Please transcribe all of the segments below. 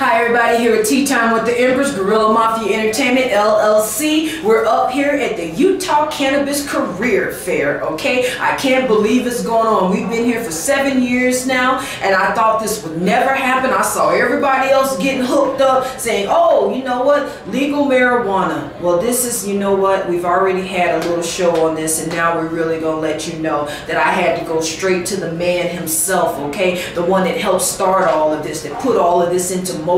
Hi everybody, here at Tea Time with the Empress, Guerrilla Mafia Entertainment, LLC. We're up here at the Utah Cannabis Career Fair, okay? I can't believe it's going on. We've been here for 7 years now, and I thought this would never happen. I saw everybody else getting hooked up, saying, oh, you know what, legal marijuana. Well, this is, you know what, we've already had a little show on this, and now we're really gonna let you know that I had to go straight to the man himself, okay? The one that helped start all of this, that put all of this into motion.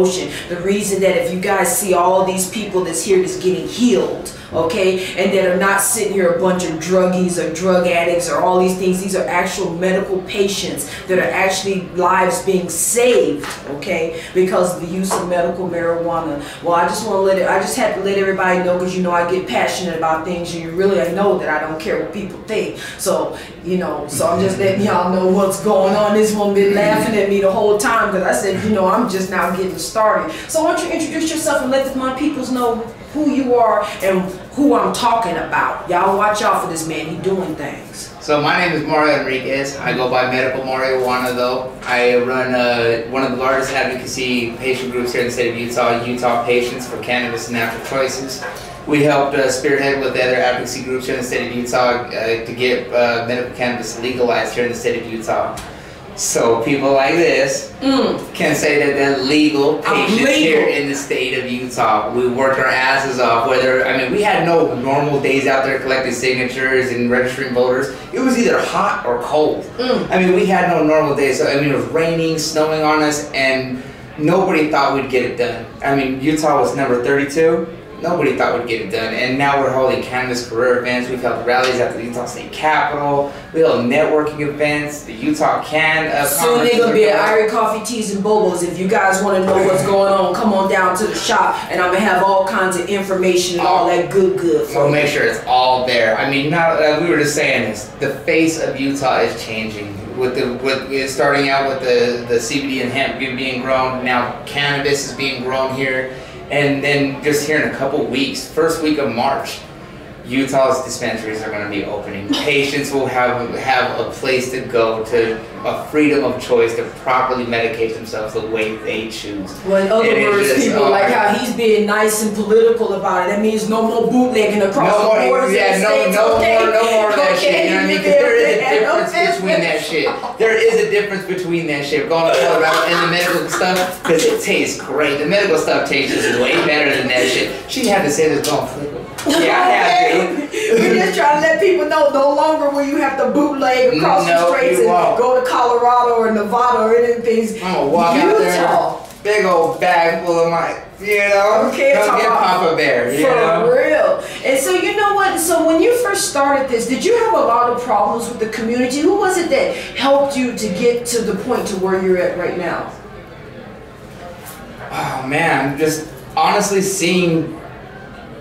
The reason that if you guys see all these people that's here that's getting healed, okay, and that are not sitting here a bunch of druggies or drug addicts or all these things, these are actual medical patients that are actually lives being saved, okay, because of the use of medical marijuana. Well, I just want to I just have to let everybody know, because you know I get passionate about things, and you really know that I don't care what people think. So, you know, so I'm just letting y'all know what's going on. This one been laughing at me the whole time because I said, you know, I'm just now getting started. So why don't you introduce yourself and let my peoples know who you are and who I'm talking about. Y'all watch out for this man, he doing things. So my name is Mario Enriquez. I go by Medical Marijuana though. I run one of the largest advocacy patient groups here in the state of Utah, Utah Patients for Cannabis and Natural Choices. We helped spearhead with the other advocacy groups here in the state of Utah to get medical cannabis legalized here in the state of Utah. So people like this can say that they're legal patients here in the state of Utah. We worked our asses off. We had no normal days out there collecting signatures and registering voters. It was either hot or cold. I mean, we had no normal days. So, I mean, it was raining, snowing on us, and nobody thought we'd get it done. I mean, Utah was number 32. Nobody thought we'd get it done, and now we're holding cannabis career events. We've held rallies at the Utah State Capitol. We held networking events. The Utah Can. Soon they're gonna be at Irie Coffee, Teas, and Bobos. If you guys want to know what's going on, come on down to the shop, and I'm gonna have all kinds of information and all that good. We'll make sure it's all there. I mean, we were just saying this. The face of Utah is changing. Starting out with the CBD and hemp being grown. Now cannabis is being grown here. And then just here in a couple weeks, first week of March, Utah's dispensaries are going to be opening. Patients will have a place to go, to a freedom of choice to properly medicate themselves the way they choose. Well, in other words, people like how he's being nice and political about it. That means no more bootlegging across the borders. Yeah, no more of that shit. You know what I mean? Because there is a difference between that shit. There is a difference between that shit. Going to Colorado and the medical stuff, because it tastes great. The medical stuff tastes way better than that shit. She had to say this going flicker. Yeah, I have to. We're just trying to let people know no longer will you have to bootleg across the streets and go to Colorado or Nevada or anything. I'm gonna walk out there, big old bag full of my, you know, okay, go get Papa Bear, you know? For real. And so you know what, so when you first started this, did you have a lot of problems with the community? Who was it that helped you to get to the point to where you're at right now? Oh man, just honestly seeing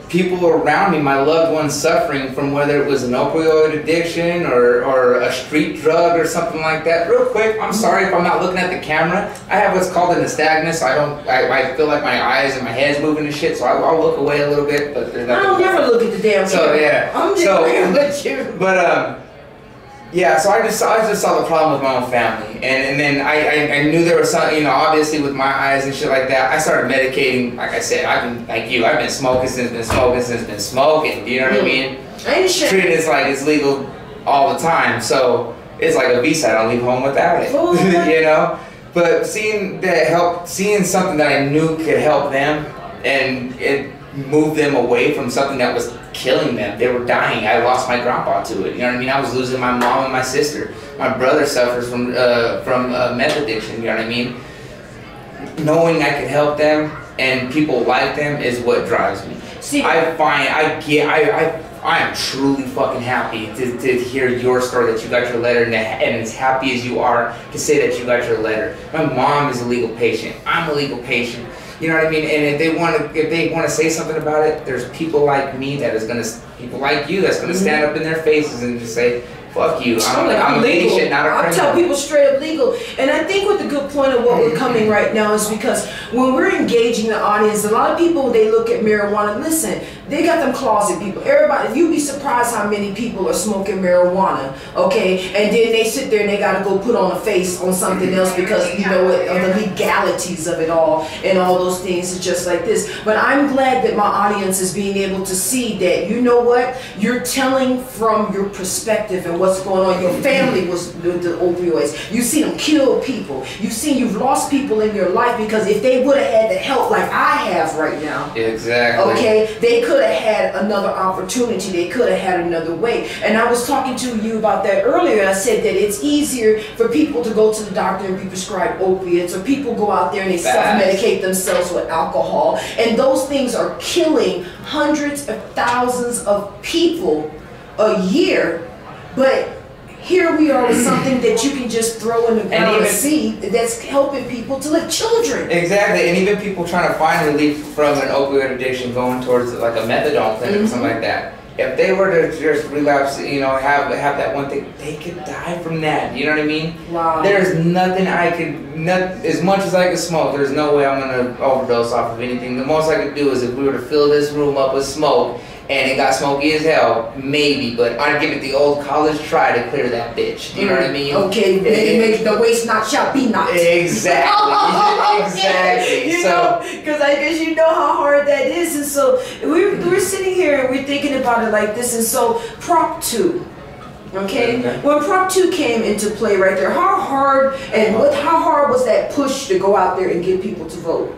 people around me, my loved ones, suffering from whether it was an opioid addiction or a street drug or something like that. Real quick, I'm sorry if I'm not looking at the camera. I have what's called a nystagmus. I feel like my eyes and my head's moving and shit, so I'll look away a little bit. But there's nothing. I don't never look at the damn camera. So yeah, I'm just with you. But yeah, so I just saw the problem with my own family, and then I knew there was some, you know, obviously with my eyes and shit like that. I started medicating. Like I said, I've been smoking since been smoking. Do you know what I mean? Treating it like it's legal all the time, so it's like a B-side. I don't leave home without it. You know. But seeing something that I knew could help them, and it moved them away from something that was killing them. They were dying. I lost my grandpa to it. You know what I mean? I was losing my mom and my sister. My brother suffers from meth addiction. You know what I mean? Knowing I could help them and people like them is what drives me. See, I am truly fucking happy to hear your story, that you got your letter, and as happy as you are to say that you got your letter. My mom is a legal patient. I'm a legal patient. You know what I mean? And if they want to say something about it, there's people like me people like you that's gonna stand up in their faces and just say, fuck you. I'm a patient, not a criminal. I'll tell people straight up legal. And I think what the good point of what we're coming right now is because when we're engaging the audience, a lot of people, they look at marijuana. Listen, they got them closet people. Everybody, you'd be surprised how many people are smoking marijuana, okay? And then they sit there and they got to go put on a face on something else because, you know, of the legalities of it all and all those things. It's just like this. But I'm glad that my audience is being able to see that, you know what, you're telling from your perspective and what's going on. Your family was with the opioids. You see them kill people. You've lost people in your life because if they would have had the help like I have right now, exactly, okay, they could have had another opportunity. They could have had another way. And I was talking to you about that earlier. I said that it's easier for people to go to the doctor and be prescribed opiates, or people go out there and they self-medicate themselves with alcohol, and those things are killing hundreds of thousands of people a year. But here we are with something that you can just throw in the ground and seed that's helping people to live, children. Exactly, and even people trying to find relief from an opioid addiction, going towards like a methadone clinic or something like that. If they were to just relapse, you know, have that one thing, they could die from that. You know what I mean? Wow. There's nothing I could, as much as I could smoke, there's no way I'm gonna overdose off of anything. The most I could do is if we were to fill this room up with smoke and it got smoky as hell, maybe, but I'd give it the old college try to clear that bitch. You know what I mean? Okay, make the waste not shall be not. Exactly. Exactly. You know, because I guess you know how hard that is, and so we're sitting here and we're thinking about it like this, and so Prop 2. Okay, when Prop 2 came into play right there, how hard was that push to go out there and get people to vote?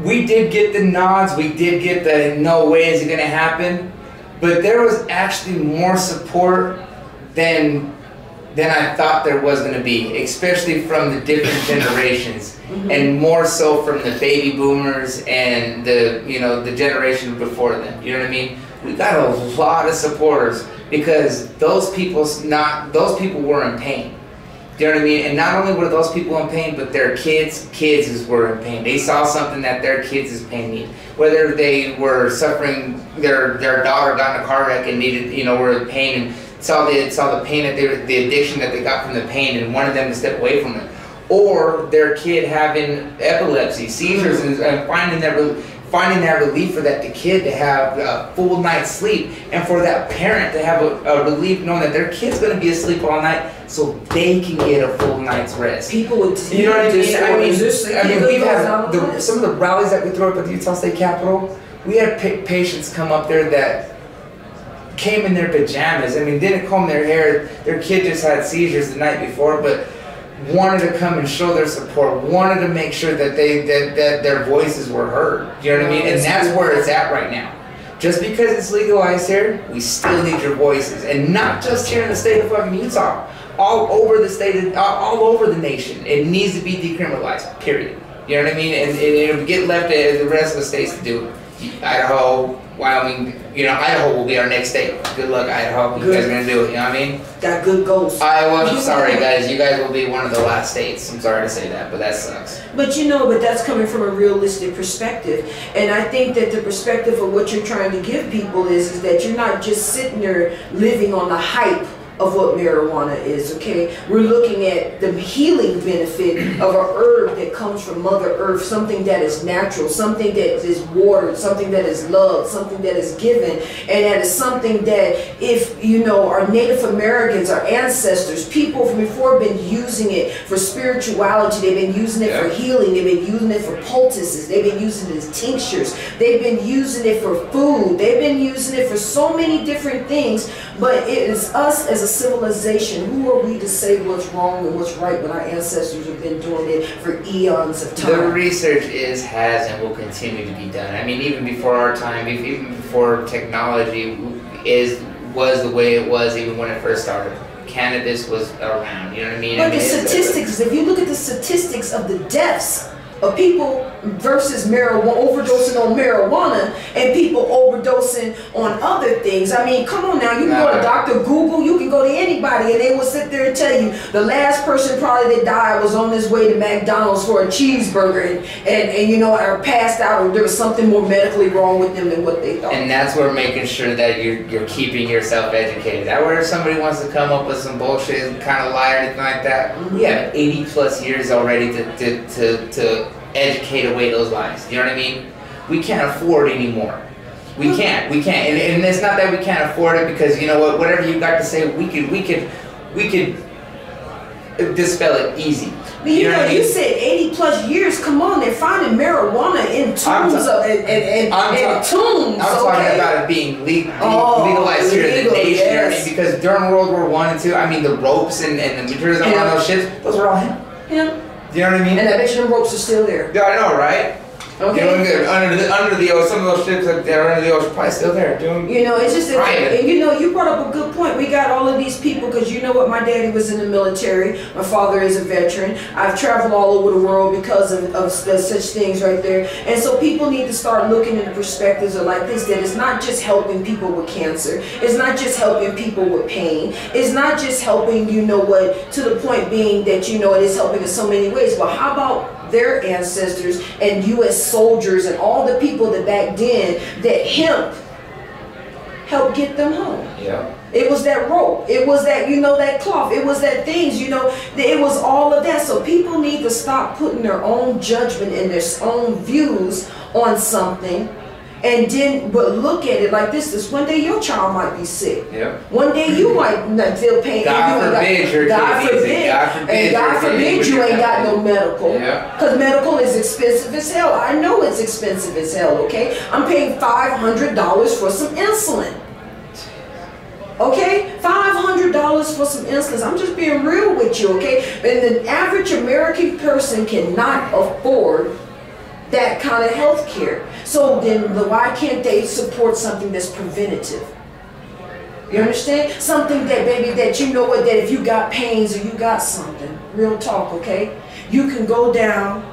We did get the nods, we did get the no way is it gonna happen, but there was actually more support than I thought there was gonna be, especially from the different generations, and more so from the baby boomers and the generation before them. You know what I mean? We got a lot of supporters because those people were in pain. You know what I mean? And not only were those people in pain, but their kids were in pain. They saw something that their kids' pain need. Whether they were suffering, their daughter got in a car wreck and needed, were in pain and saw the pain that the addiction that they got from the pain and wanted them to step away from it. Or their kid having epilepsy, seizures, and finding that relief for the kid to have a full night's sleep, and for that parent to have a relief knowing that their kid's going to be asleep all night so they can get a full night's rest. People would, you know what I mean? We've had some of the rallies that we throw up at the Utah State Capitol. We had patients come up there that came in their pajamas. I mean, didn't comb their hair. Their kid just had seizures the night before, but wanted to come and show their support, wanted to make sure that that their voices were heard. You know what I mean? And that's where it's at right now. Just because it's legalized here, we still need your voices, and not just here in the state of fucking Utah, all over the state, all over the nation. It needs to be decriminalized. Period. You know what I mean? And it'll get left to the rest of the states to do it. Idaho, Wyoming, Idaho will be our next state. Good luck, Idaho. You guys are going to do it, you know what I mean? Got good goals. Iowa, I'm sorry, guys. You guys will be one of the last states. I'm sorry to say that, but that sucks. But but that's coming from a realistic perspective. And I think that the perspective of what you're trying to give people is that you're not just sitting there living on the hype of what marijuana is, okay? We're looking at the healing benefit of an herb that comes from Mother Earth, something that is natural, something that is watered, something that is loved, something that is given, and that is something that if, our Native Americans, our ancestors, people from before have been using it for spirituality, they've been using it for healing, they've been using it for poultices, they've been using it as tinctures, they've been using it for food, they've been using it for so many different things, but it is us as a civilization. Who are we to say what's wrong and what's right when our ancestors have been doing it for eons of time? The research has and will continue to be done. I mean, even before our time, even before technology was the way it was, even when it first started. Cannabis was around, you know what I mean? But the statistics, if you look at the statistics of the deaths of people versus marijuana, overdosing on marijuana, and people overdosing on other things. I mean, come on now, you can go to Dr. Google, you can go to anybody, and they will sit there and tell you the last person probably that died was on his way to McDonald's for a cheeseburger, and you know, or passed out, or there was something more medically wrong with them than what they thought. And that's where making sure that you're keeping yourself educated. That way, if somebody wants to come up with some bullshit, kind of lie or anything like that, we have 80 plus years already to educate away those lies. You know what I mean? We can't afford anymore. We can't. And it's not that we can't afford it, because you know what? Whatever you got to say, we could dispel it easy. But you know, you said 80 plus years. Come on, they're finding marijuana in tombs and tombs. I'm talking about it being legalized here in the nation. Yes. You know what I mean? Because during World War I and II, I mean, the ropes and the materials that were on those ships, those were all him. Yeah. Do you know what I mean? And I bet you the ropes are still there. Yeah, I know, right? Okay. Under the ocean, some of those ships that are under the ocean probably still there doing. You know, it's just, and you know, you brought up a good point. We got all of these people, because you know what, my daddy was in the military. My father is a veteran. I've traveled all over the world because of such things right there. And so people need to start looking into perspectives of like this, that it's not just helping people with cancer. It's not just helping people with pain. It's not just helping, you know what, to the point being that, you know, it is helping in so many ways. But how about their ancestors and U.S. soldiers and all the people that back then that hemp helped get them home? Yeah. It was that rope. It was that, you know, that cloth. It was that things, you know, it was all of that. So people need to stop putting their own judgment and their own views on something. And then, but look at it like this: one day your child might be sick. Yeah. one day you might not feel pain. God forbid, God forbid you ain't got no medical. Yeah. Because medical is expensive as hell. I know it's expensive as hell, okay? I'm paying $500 for some insulin. Okay? $500 for some insulin. I'm just being real with you, okay? And the average American person cannot afford that kind of health care. So then why can't they support something that's preventative? You understand? Something that, baby, that you know what, that if you got pains or you got something, real talk, okay? You can go down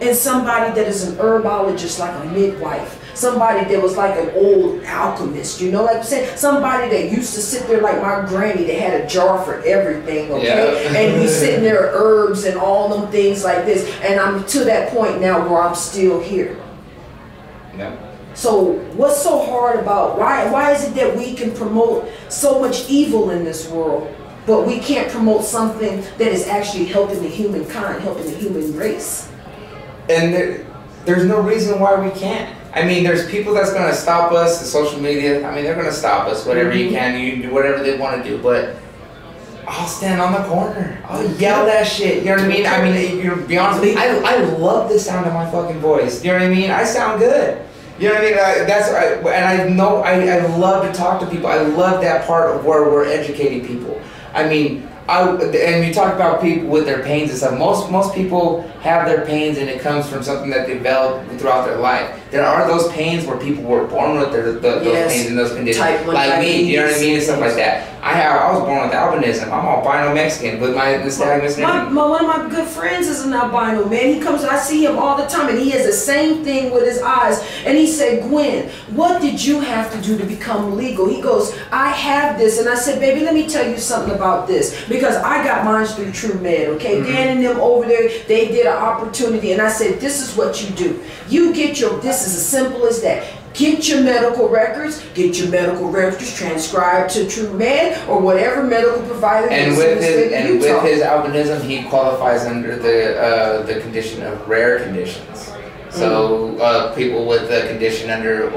and somebody that is an herbologist, like a midwife, somebody that was like an old alchemist, you know, like I'm saying, somebody that used to sit there like my granny that had a jar for everything, okay? Yeah. And we sitting there herbs and all them things like this, and I'm to that point now where I'm still here. Yeah. So what's so hard about, why is it that we can promote so much evil in this world, but we can't promote something that is actually helping the humankind, helping the human race? And there's no reason why we can't. I mean, there's people that's going to stop us, the social media. I mean, they're going to stop us, whatever you can, you do whatever they want to do. But I'll stand on the corner. I'll yell that shit. You know what I mean? I mean, you know, be honest with me, I love the sound of my fucking voice. You know what I mean? I sound good. You know what I mean? I love to talk to people. I love that part of where we're educating people. I mean, and you talk about people with their pains and stuff. Most people have their pains, and it comes from something that they developed throughout their life. There are those pains where people were born with those pains and those conditions, like me. You know what I mean, and stuff like that. I was born with albinism. I'm albino Mexican with my nystagmus. One of my good friends is an albino man. He comes, I see him all the time, and he has the same thing with his eyes. And he said, "Gwen, what did you have to do to become legal?" He goes, "I have this." And I said, "Baby, let me tell you something about this, because I got mine through True Med, okay? Dan and them over there, they did an opportunity, and I said, this is what you do. You get your, this is as simple as that. Get your medical records, transcribed to True Med or whatever medical provider. And with his albinism, he qualifies under the condition of rare conditions. So people with a condition under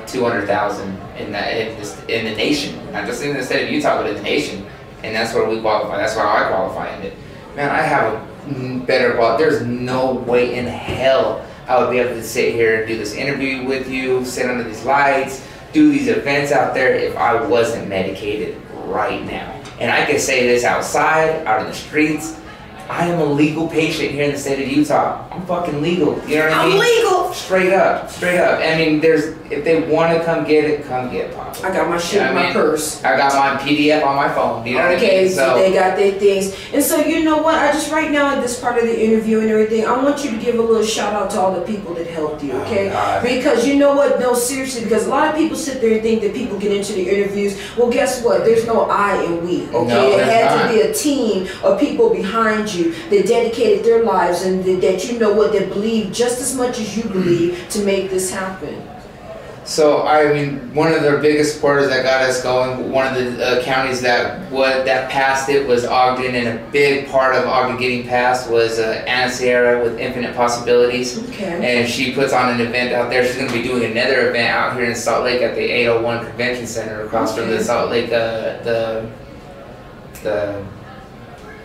200,000 in the nation, not just in the state of Utah, but in the nation, and that's where we qualify. That's where I qualify in it. Man, I have a better quality. There's no way in hell I would be able to sit here and do this interview with you, sit under these lights, do these events out there if I wasn't medicated right now. And I can say this outside, out in the streets, I am a legal patient here in the state of Utah. I'm fucking legal. You know what I mean? I'm legal. Straight up, straight up. I mean, if they want to come get it, come get Papa. I got my shit in my purse. I got my PDF on my phone. You know what I mean? Okay, so they got their things. And so, you know what? I just, right now in this part of the interview and everything, I want you to give a little shout out to all the people that helped you, okay? Because you know what? No, seriously, because a lot of people sit there and think that people get into the interviews. Well, guess what? There's no I in we, okay? No, it had to be a team of people behind you that dedicated their lives and that you know what, that believe just as much as you believe to make this happen. So, I mean, one of the biggest supporters that got us going, one of the counties that passed it was Ogden, and a big part of Ogden getting passed was Anna Sierra with Infinite Possibilities. Okay. And she puts on an event out there. She's going to be doing another event out here in Salt Lake at the 801 Convention Center across from the Salt Lake, the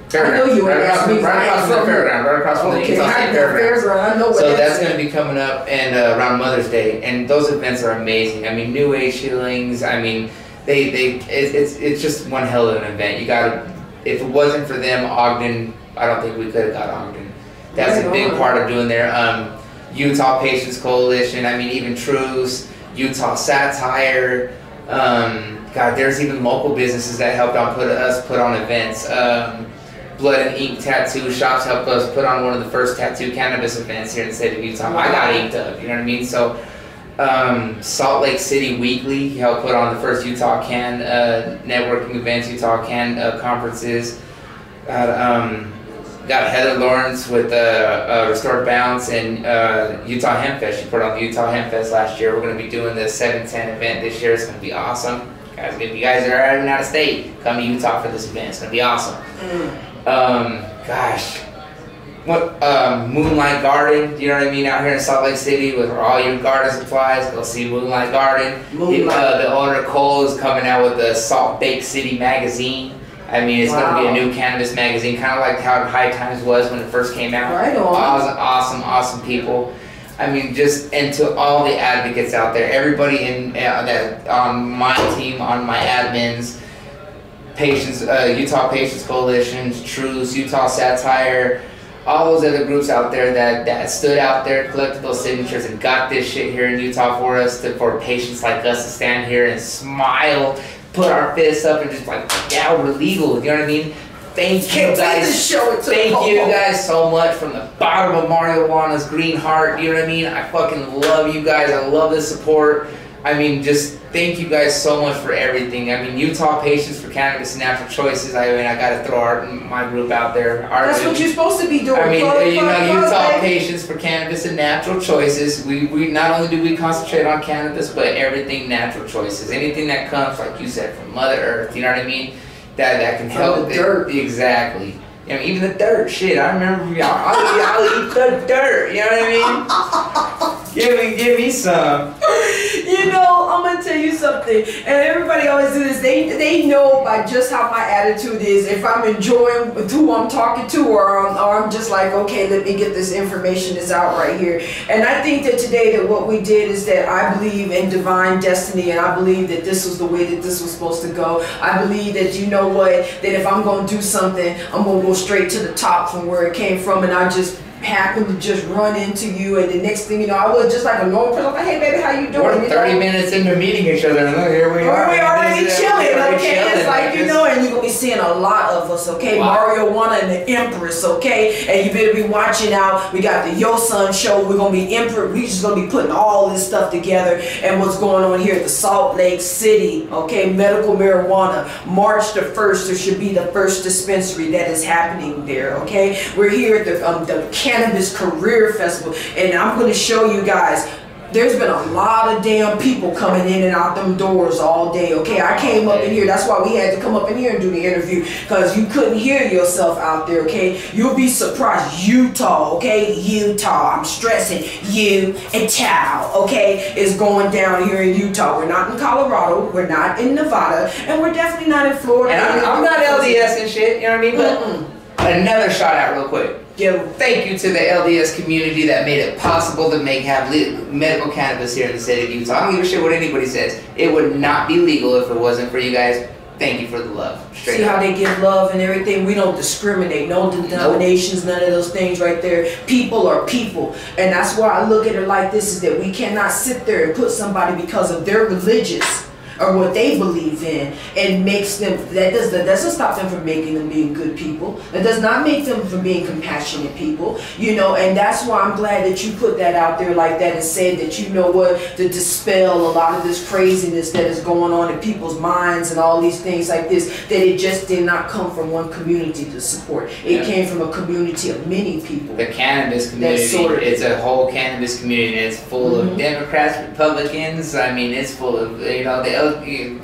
fairground. I know you right across from the fairground, right across from the Utah State Fairground. I know what so that's going to be coming up and around Mother's Day, and those events are amazing. I mean, New Age healings. I mean, it's just one hell of an event. You got to, if it wasn't for them, Ogden, I don't think we could have got Ogden. That's a big part of doing their Utah Patients Coalition. I mean, even Truce, Utah Satire. God, there's even local businesses that helped put on events. Blood and Ink Tattoo Shops helped us put on one of the first tattoo cannabis events here in the state of Utah. I got inked up, you know what I mean? So, Salt Lake City Weekly helped put on the first Utah Can networking events, Utah Can conferences. Got Heather Lawrence with Restored Bounce and Utah Hemp Fest. She put on the Utah Hemp Fest last year. We're going to be doing the 710 event this year. It's going to be awesome. Guys, if you guys are out of state, come to Utah for this event. It's going to be awesome. Gosh, what Moonlight Garden, you know what I mean, out here in Salt Lake City with all your garden supplies. Go see Moonlight Garden. The owner Cole is coming out with the Salt Bake City magazine. I mean, it's going to be a new cannabis magazine, kind of like how High Times was when it first came out. Right on. Awesome people. I mean, and to all the advocates out there, everybody that on my team, on my admins, Patients, Utah Patients Coalition, Truce, Utah Satire, all those other groups out there that stood out there, collected those signatures, and got this shit here in Utah for us, for patients like us to stand here and smile, put our fists up, and just like, yeah, we're legal. You know what I mean? Thank you guys. Thank you guys so much from the bottom of Marijuana's green heart. You know what I mean? I fucking love you guys. I love the support. I mean, just thank you guys so much for everything. I mean, Utah Patients for Cannabis and Natural Choices. I mean, I got to throw my group out there. That's what you're supposed to be doing. I mean, Utah Patients for Cannabis and Natural Choices. We not only do we concentrate on cannabis, but everything natural choices. Anything that comes, like you said, from Mother Earth. You know what I mean? That can help. The dirt. Exactly. You know, even the dirt. Shit, I remember. I'll eat the dirt. You know what I mean? Give me some. You know, I'm gonna tell you something, and everybody always do this. They know by just how my attitude is. If I'm enjoying who I'm talking to, or I'm just like, okay, let me get this information that's out right here. And I think that today that what we did is that I believe in divine destiny, and I believe that this was the way that this was supposed to go. I believe that, you know what, that if I'm gonna do something, I'm gonna go straight to the top from where it came from, and I just happened to just run into you, and the next thing you know, I was just like a normal person, like, hey baby, how you doing? We're 30 minutes into meeting each other, and look, here we are. We're already chilling, okay? It's like, you know, and you're gonna be seeing a lot of us, okay? Marijuana and the Empress, okay? And you better be watching out. We got the Yo Son show. We're gonna be we just gonna be putting all this stuff together, and what's going on here at the Salt Lake City, okay? Medical marijuana, March the 1st, there should be the first dispensary that is happening there, okay? We're here at the Cannabis Career Festival, and I'm going to show you guys, there's been a lot of damn people coming in and out them doors all day, okay? I came up in here, that's why we had to come up in here and do the interview, because you couldn't hear yourself out there, okay? You'll be surprised. Utah, okay? Utah, I'm stressing, Utah, okay? Is going down here in Utah. We're not in Colorado, we're not in Nevada, and we're definitely not in Florida. And I'm not LDS and shit, you know what I mean? But another shout out real quick. Thank you to the LDS community that made it possible to have medical cannabis here in the state of Utah. I don't give a shit what anybody says. It would not be legal if it wasn't for you guys thank you for the love. See how they give love and everything? We don't discriminate. No denominations, none of those things right there. People are people. And that's why I look at it like this, is that we cannot sit there and put somebody because of their religious or what they believe in and makes them, that doesn't stop them from making them being good people. That does not make them from being compassionate people, you know. And that's why I'm glad that you put that out there like that and said that, you know what, to dispel a lot of this craziness that is going on in people's minds and all these things like this, that it just did not come from one community to support. It came from a community of many people. The cannabis community, it's a whole cannabis community, and it's full of Democrats, Republicans. I mean, it's full of, you know, everybody's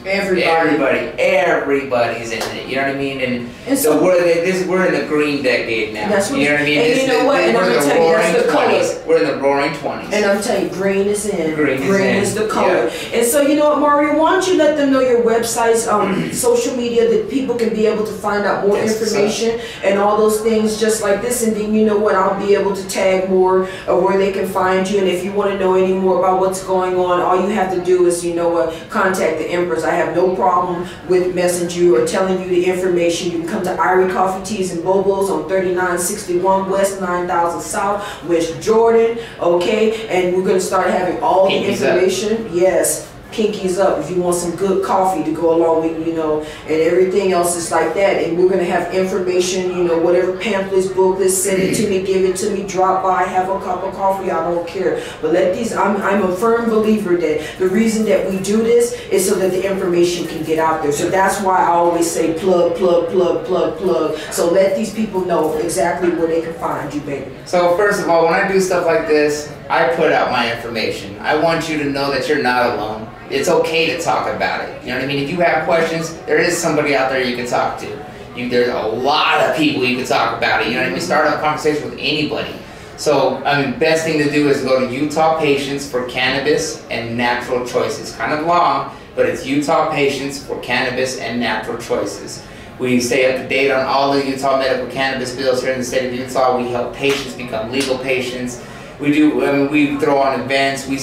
in it, you know what I mean? And so we're in the green decade now. That's what, you know what I mean? And you know what? And I'm gonna tell you, that's the color. We're in the roaring 20s. And I'm telling you, green is in. Green is the color. Yeah. And so, you know what, Mario? Why don't you let them know your websites, social media, that people can be able to find out more information and all those things just like this. And then, you know what, I'll be able to tag more of where they can find you. And if you want to know any more about what's going on, all you have to do is, you know what, contact the Empress. I have no problem with messaging you or telling you the information. You can come to Irie Coffee Teas and Bobos on 3961 West 9000 South, West Jordan, okay? And we're going to start having all the information. Yes. Pinkies up if you want some good coffee to go along with, you know, and everything else is like that. And we're going to have information, you know, whatever pamphlets, booklets, send it to me, give it to me, drop by, have a cup of coffee, I don't care. But let these, I'm a firm believer that the reason that we do this is so that the information can get out there. So that's why I always say plug, plug, plug, plug, plug. So let these people know exactly where they can find you, baby. So first of all, when I do stuff like this, I put out my information. I want you to know that you're not alone. It's okay to talk about it. You know what I mean? If you have questions, there is somebody out there you can talk to. There's a lot of people you can talk about it. You know what I mean? Start a conversation with anybody. So, I mean, best thing to do is go to Utah Patients for Cannabis and Natural Choices. Kind of long, but it's Utah Patients for Cannabis and Natural Choices. We stay up to date on all the Utah medical cannabis bills here in the state of Utah. We help patients become legal patients. We do. I mean, we throw on events. We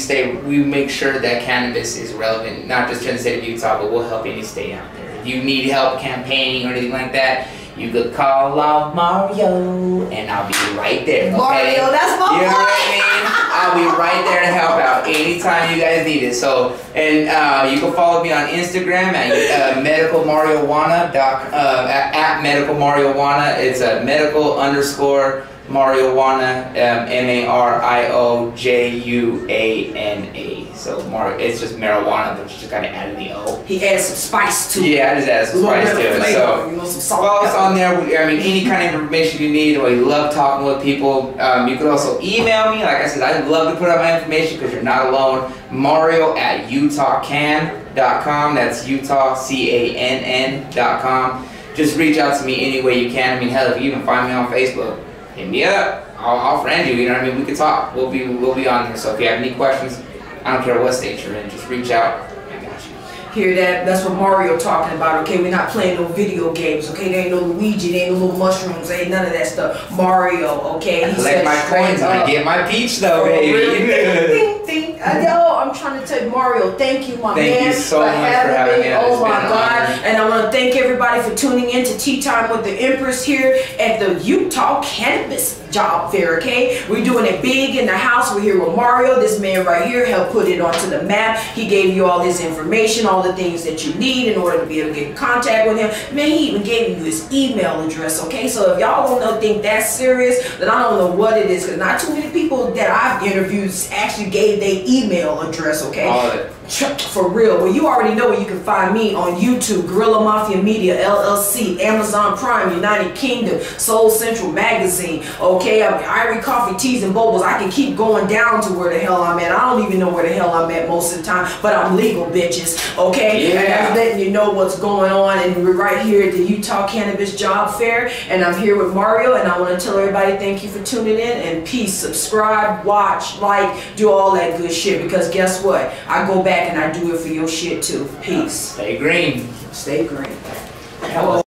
make sure that cannabis is relevant, not just in the state of Utah, but we'll help any state out there. If you need help campaigning or anything like that, you could call out Mario, and I'll be right there. Okay? Mario, that's my boy. You know what I mean? I'll be right there to help out anytime you guys need it. So, and you can follow me on Instagram at medicalmarijuana at medicalmarijuana. It's a medical_marijuana, MARIOJUANA. So it's just marijuana, but you just gotta add the O. He adds some spice to it. Yeah, I just added some spice to it. So, you know, some salt. follow us on there. I mean, any kind of information you need. We love talking with people. You can also email me. Like I said, I'd love to put out my information because you're not alone. Mario at utahcan.com. That's Utah, CANN.com. Just reach out to me any way you can. I mean, hell, if you even find me on Facebook, hit me up. I'll friend you. You know what I mean? We can talk. We'll be on there. So if you have any questions, I don't care what state you're in, just reach out. I got you. Hear that? That's what Mario talking about, okay? We're not playing no video games, okay? There ain't no Luigi, there ain't no little mushrooms, there ain't none of that stuff. Mario, okay? I collect my coins when I get my peach though, baby. Ding, ding. Yo, I'm trying to tell you, Mario, thank you, my man. Thank you so much for having me. Oh my God. And I want to thank everybody for tuning in to Tea Time with the Empress here at the Utah Cannabis Job Fair, okay? We're doing it big in the house. We're here with Mario. This man right here helped put it onto the map. He gave you all his information, all the things that you need in order to be able to get in contact with him. Man, he even gave you his email address, okay? So if y'all don't think that's serious, then I don't know what it is, because not too many people that I've interviewed actually gave their email address, okay? All of it. For real. Well, you already know where you can find me on YouTube, Guerrilla Mafia Media, LLC, Amazon Prime, United Kingdom, Soul Central Magazine, okay? I mean, Irie Coffee Teas and Bobos. I can keep going down to where the hell I'm at. I don't even know where the hell I'm at most of the time, but I'm legal, bitches, okay? Yeah. And I'm letting you know what's going on, and we're right here at the Utah Cannabis Job Fair, and I'm here with Mario, and I want to tell everybody thank you for tuning in, and peace. Subscribe, watch, like, do all that good shit, because guess what? I go back and I do it for your shit too. Peace. Stay green. Stay green. Hello.